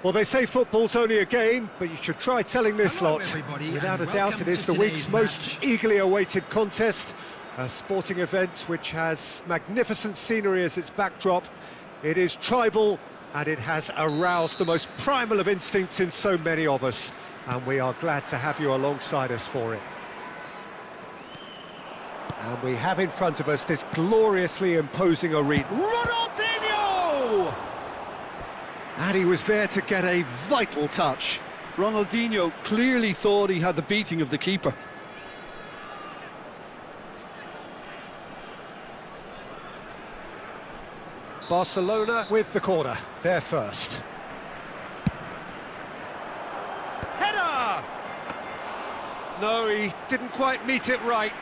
Well, they say football's only a game, but you should try telling this Hello, lot. everybody, Without a and doubt, welcome it is to the week's today's most match. eagerly awaited contest. A sporting event which has magnificent scenery as its backdrop. It is tribal, and it has aroused the most primal of instincts in so many of us. And we are glad to have you alongside us for it. And we have in front of us this gloriously imposing arena. Ronaldinho! And he was there to get a vital touch. Ronaldinho clearly thought he had the beating of the keeper. Barcelona with the corner, they're first. Header! No, he didn't quite meet it right.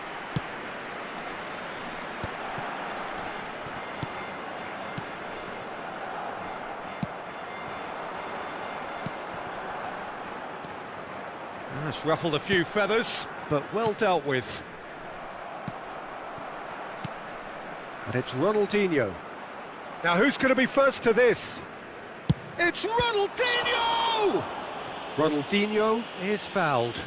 That's ruffled a few feathers, but well dealt with. And it's Ronaldinho. Now who's going to be first to this? It's Ronaldinho! Ronaldinho is fouled.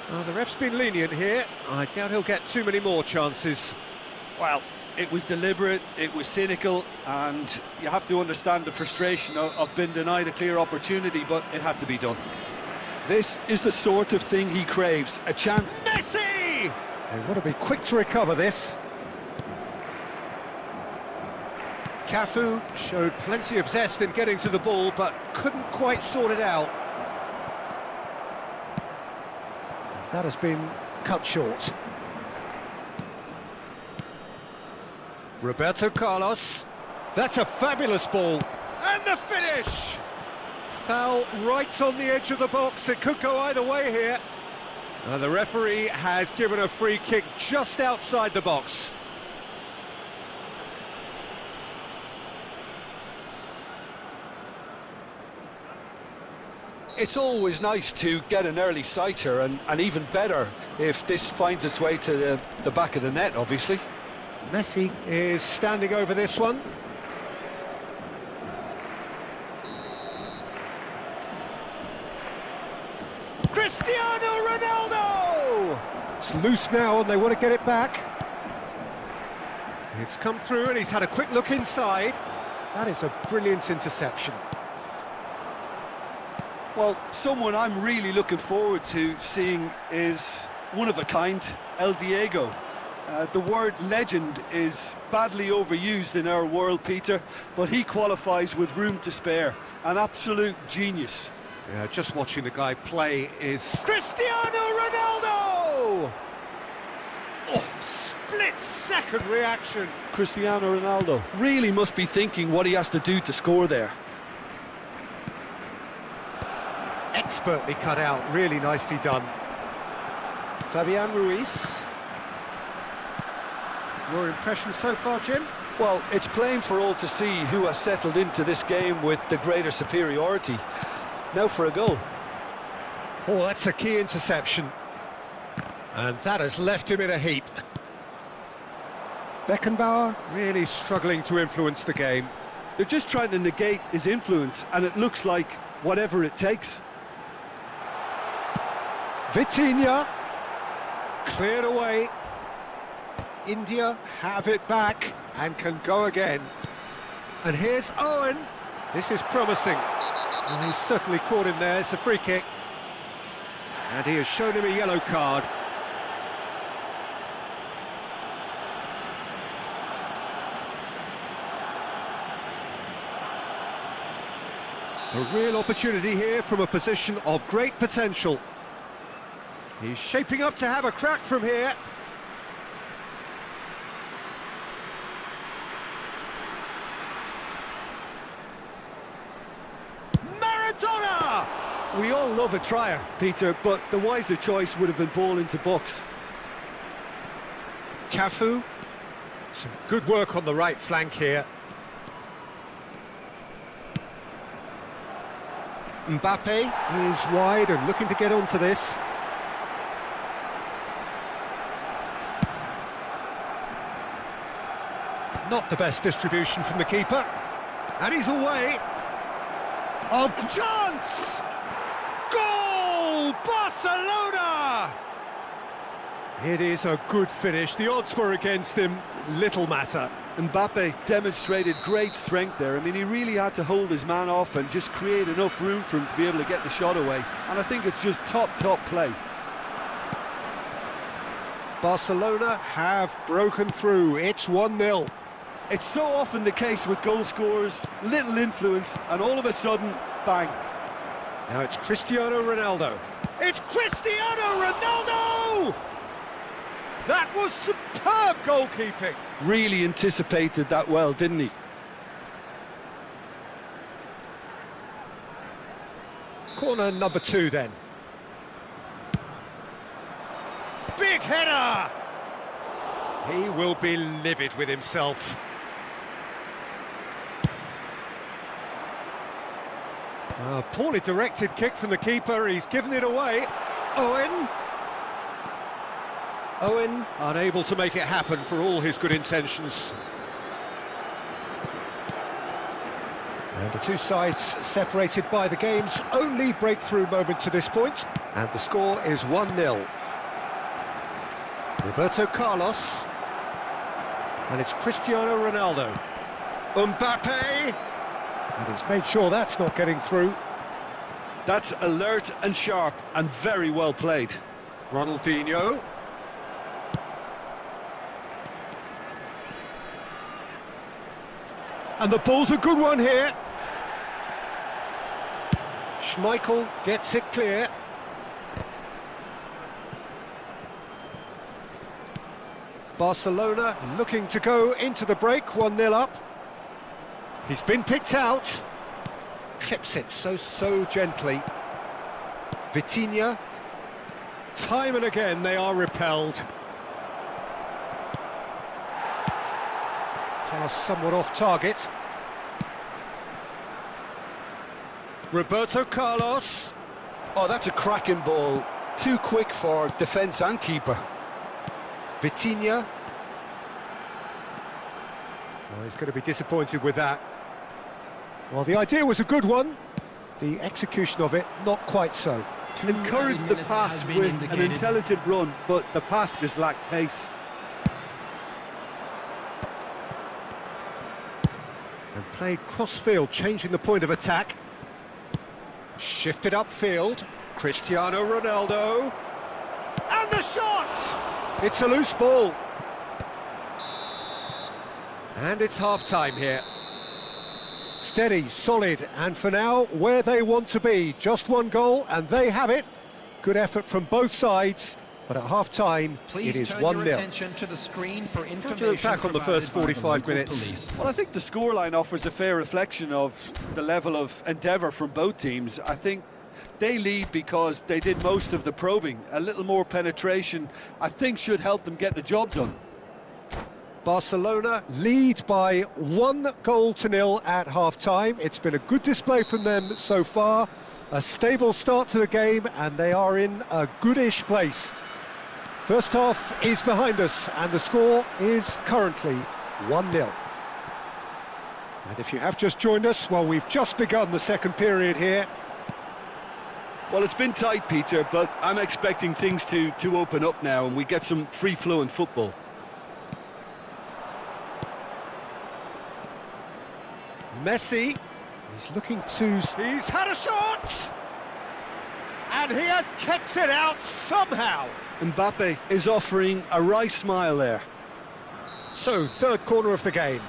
Well, the ref's been lenient here. I doubt he'll get too many more chances. Well, it was deliberate, it was cynical, and you have to understand the frustration of being denied a clear opportunity, but it had to be done. This is the sort of thing he craves, a chance. Messi! They want to be quick to recover this. Cafu showed plenty of zest in getting to the ball, but couldn't quite sort it out. That has been cut short. Roberto Carlos. That's a fabulous ball. And the finish! Foul right on the edge of the box. It could go either way here. The referee has given a free kick just outside the box. It's always nice to get an early sighter, and even better if this finds its way to the back of the net, obviously. Messi is standing over this one. Cristiano Ronaldo! It's loose now and they want to get it back. It's come through and he's had a quick look inside. That is a brilliant interception. Well, someone I'm really looking forward to seeing is one of a kind, El Diego. The word legend is badly overused in our world, Peter, but he qualifies with room to spare. An absolute genius. Yeah, just watching the guy play is... Cristiano Ronaldo! Oh, split-second reaction. Cristiano Ronaldo really must be thinking what he has to do to score there. Expertly cut out, really nicely done. Fabian Ruiz. Your impression so far, Jim? Well, it's plain for all to see who has settled into this game with the greater superiority. Now for a goal. Oh, that's a key interception. And that has left him in a heap. Beckenbauer really struggling to influence the game. They're just trying to negate his influence, and it looks like whatever it takes. Vitinha. Cleared away. India have it back and can go again. And here's Owen. This is promising. And he's certainly caught him there. It's a free kick. And he has shown him a yellow card. A real opportunity here from a position of great potential. He's shaping up to have a crack from here. Maradona! We all love a trier, Peter, but the wiser choice would have been ball into box. Cafu. Some good work on the right flank here. Mbappe is wide and looking to get onto this. Not the best distribution from the keeper. And he's away. Oh, chance! Goal! Barcelona! It is a good finish. The odds were against him. Little matter. Mbappe demonstrated great strength there. I mean, he really had to hold his man off and just create enough room for him to be able to get the shot away. And I think it's just top play. Barcelona have broken through. It's 1-0. It's so often the case with goal scorers, little influence, and all of a sudden, bang. Now it's Cristiano Ronaldo. It's Cristiano Ronaldo! That was superb goalkeeping. Really anticipated that well, didn't he? Corner number 2 then. Big header! He will be livid with himself. A poorly directed kick from the keeper, he's given it away. Owen unable to make it happen for all his good intentions. And the two sides separated by the game's only breakthrough moment to this point. And the score is 1-0. Roberto Carlos. And it's Cristiano Ronaldo. Mbappe! And he's made sure that's not getting through. That's alert and sharp and very well played. Ronaldinho. And the ball's a good one here. Schmeichel gets it clear. Barcelona looking to go into the break, 1-0 up. He's been picked out. Clips it so gently. Vitinha. Time and again they are repelled. Pass somewhat off target. Roberto Carlos. Oh, that's a cracking ball. Too quick for defence and keeper. Vitinha. Oh, he's going to be disappointed with that. Well, the idea was a good one. The execution of it, not quite so. Encouraged the pass with an intelligent run, but the pass just lacked pace. And played cross-field, changing the point of attack. Shifted upfield. Cristiano Ronaldo. And the shot! It's a loose ball. And it's half-time here. Steady, solid, and for now, where they want to be. Just one goal, and they have it. Good effort from both sides, but at half-time, it is 1-0. How do you look back on the first 45 minutes? Well, I think the scoreline offers a fair reflection of the level of endeavour from both teams. I think they lead because they did most of the probing. A little more penetration, I think, should help them get the job done. Barcelona lead by 1-0 at half-time. It's been a good display from them so far. A stable start to the game, and they are in a goodish place. First half is behind us, and the score is currently 1-0. And if you have just joined us, well, we've just begun the second period here. Well, it's been tight, Peter, but I'm expecting things to open up now, and we get some free-flowing football. Messi, he's looking to... He's had a shot! And he has kept it out somehow. Mbappe is offering a wry smile there. So, third corner of the game.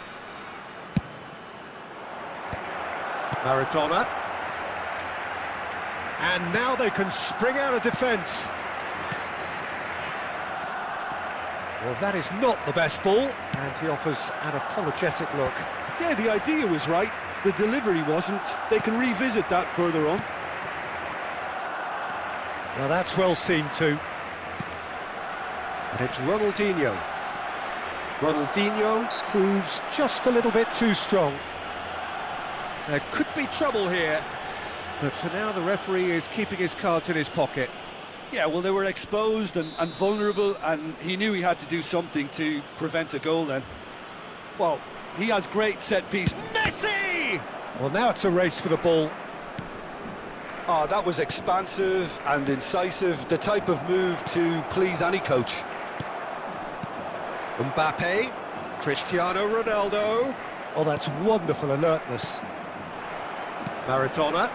Maradona. And now they can spring out of defence. Well, that is not the best ball, and he offers an apologetic look. Yeah, the idea was right, the delivery wasn't. They can revisit that further on. Now that's well seen too. And it's Ronaldinho. Ronaldinho proves just a little bit too strong. There could be trouble here, but for now the referee is keeping his cards in his pocket. Yeah, well, they were exposed and vulnerable, and he knew he had to do something to prevent a goal then. Well, he has great set-piece. Messi! Well, now it's a race for the ball. Oh, that was expansive and incisive, the type of move to please any coach. Mbappe, Cristiano Ronaldo. Oh, that's wonderful alertness. Maradona.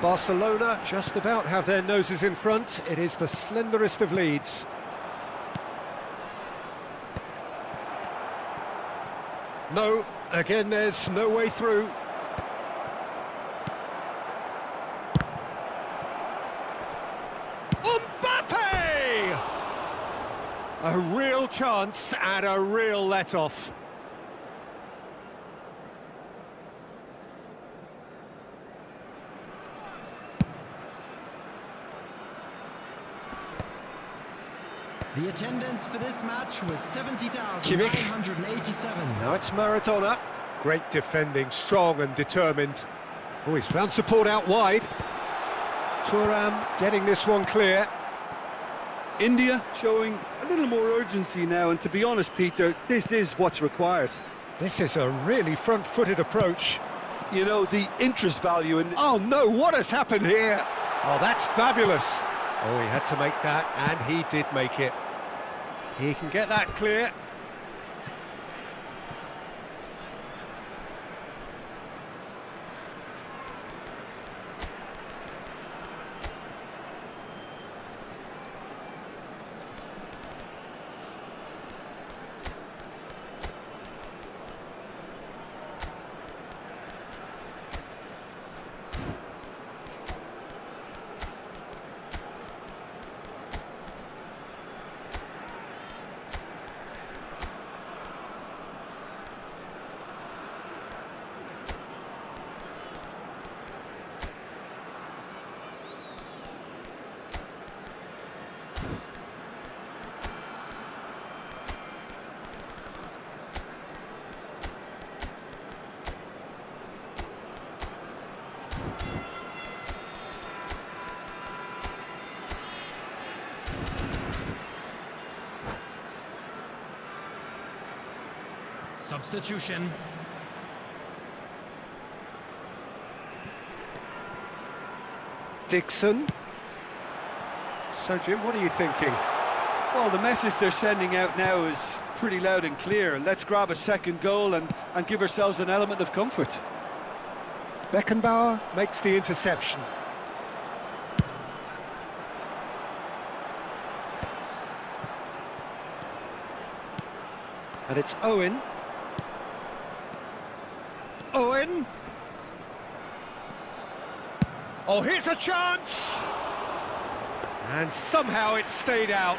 Barcelona just about have their noses in front. It is the slenderest of leads. No, again there's no way through. Mbappe! A real chance and a real let-off. The attendance for this match was 70,987. Now it's Maradona. Great defending, strong and determined. Oh, he's found support out wide. Thuram getting this one clear. India showing a little more urgency now, and to be honest, Peter, this is what's required. This is a really front-footed approach. You know, the interest value in... Oh no, what has happened here? Oh, that's fabulous. Oh, he had to make that, and he did make it. He can get that clear. Substitution. Dixon. So, Jim, what are you thinking? Well, the message they're sending out now is pretty loud and clear. Let's grab a second goal and give ourselves an element of comfort. Beckenbauer makes the interception. And it's Owen. Owen. Oh, here's a chance! And somehow it stayed out.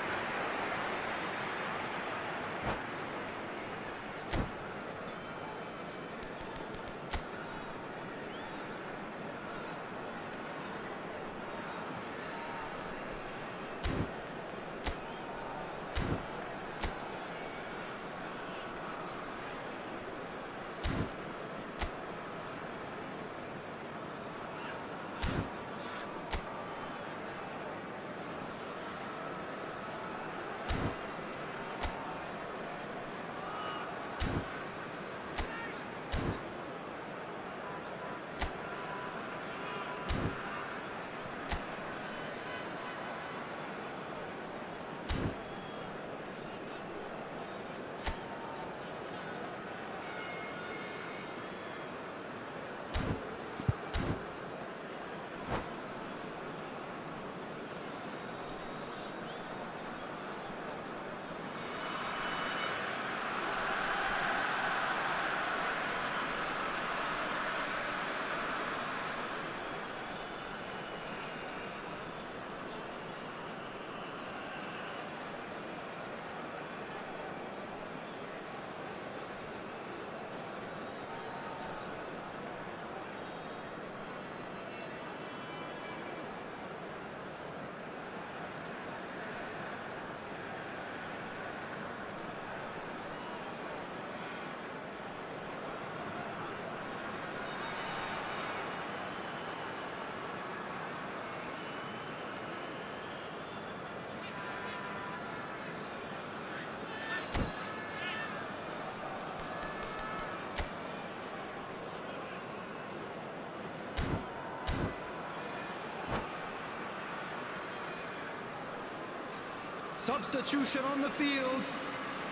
Substitution on the field.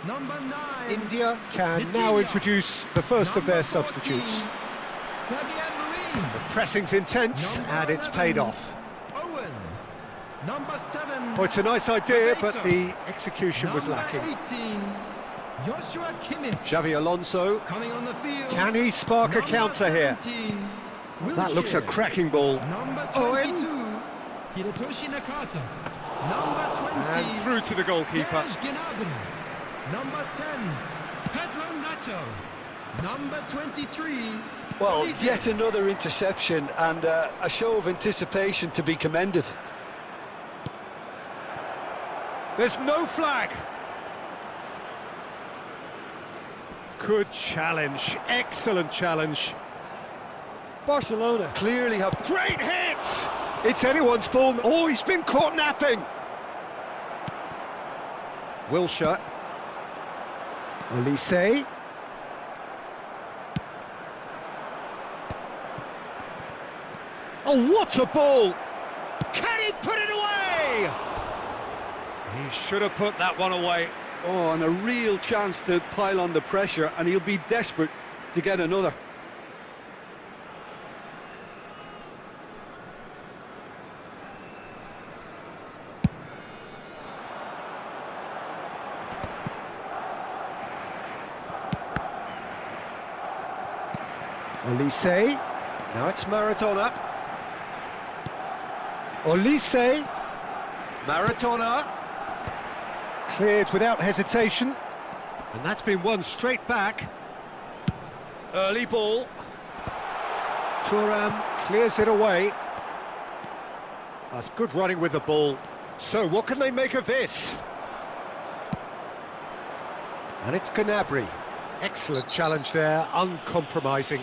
Number 9. India can now introduce the first of their substitutes. Fabian The pressing's intense and it's paid off. Owen. Number 7. Oh, it's a nice idea, but the execution was Number lacking. 18. Joshua Kimmich. Xavi Alonso, Coming on the field. can he spark a Number counter here? 17. That looks a Wilshere. cracking ball. Number 22. Owen. Hirotoshi Nakata. Number 20. And through to the goalkeeper. Serge Gnabry. Number 10. Pedro Nacho. Number 23. Well, Olise. yet another interception and a show of anticipation to be commended. There's no flag. Good challenge, excellent challenge. Barcelona clearly have... Great hit! It's anyone's ball. Oh, he's been caught napping. Wilshere. Olise. Oh, what a ball! Can he put it away? He should have put that one away. Oh, and a real chance to pile on the pressure, and he'll be desperate to get another. Olise. Now it's Maradona. Olise. Maradona. Cleared without hesitation. And that's been won straight back. Early ball. Thuram clears it away. That's good running with the ball. So what can they make of this? And it's Gnabry. Excellent challenge there, uncompromising.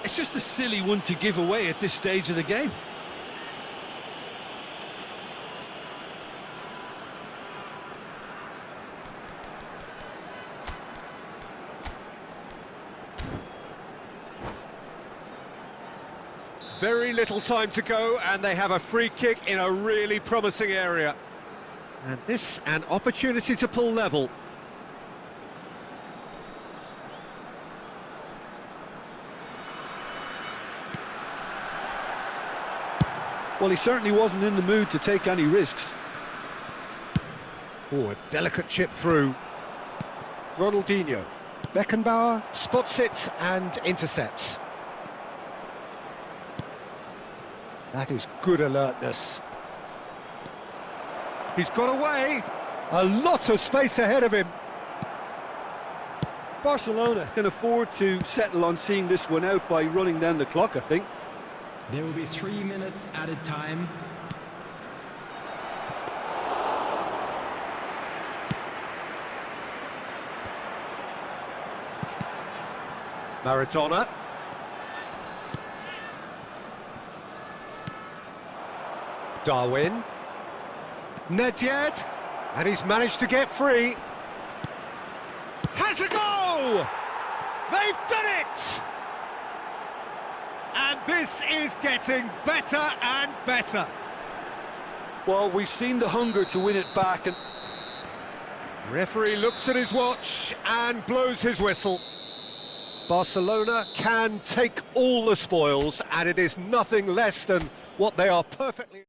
It's just a silly one to give away at this stage of the game. Very little time to go, and they have a free kick in a really promising area. And this, an opportunity to pull level. Well, he certainly wasn't in the mood to take any risks. Oh, a delicate chip through. Ronaldinho. Beckenbauer spots it and intercepts. That is good alertness. He's got away. A lot of space ahead of him. Barcelona can afford to settle on seeing this one out by running down the clock, I think. There will be 3 minutes added time. Maradona. Darwin. Nedved. And he's managed to get free. Has a go! They've done it! And this is getting better and better. Well, we've seen the hunger to win it back, and Referee looks at his watch and blows his whistle. Barcelona can take all the spoils, and it is nothing less than what they are perfectly...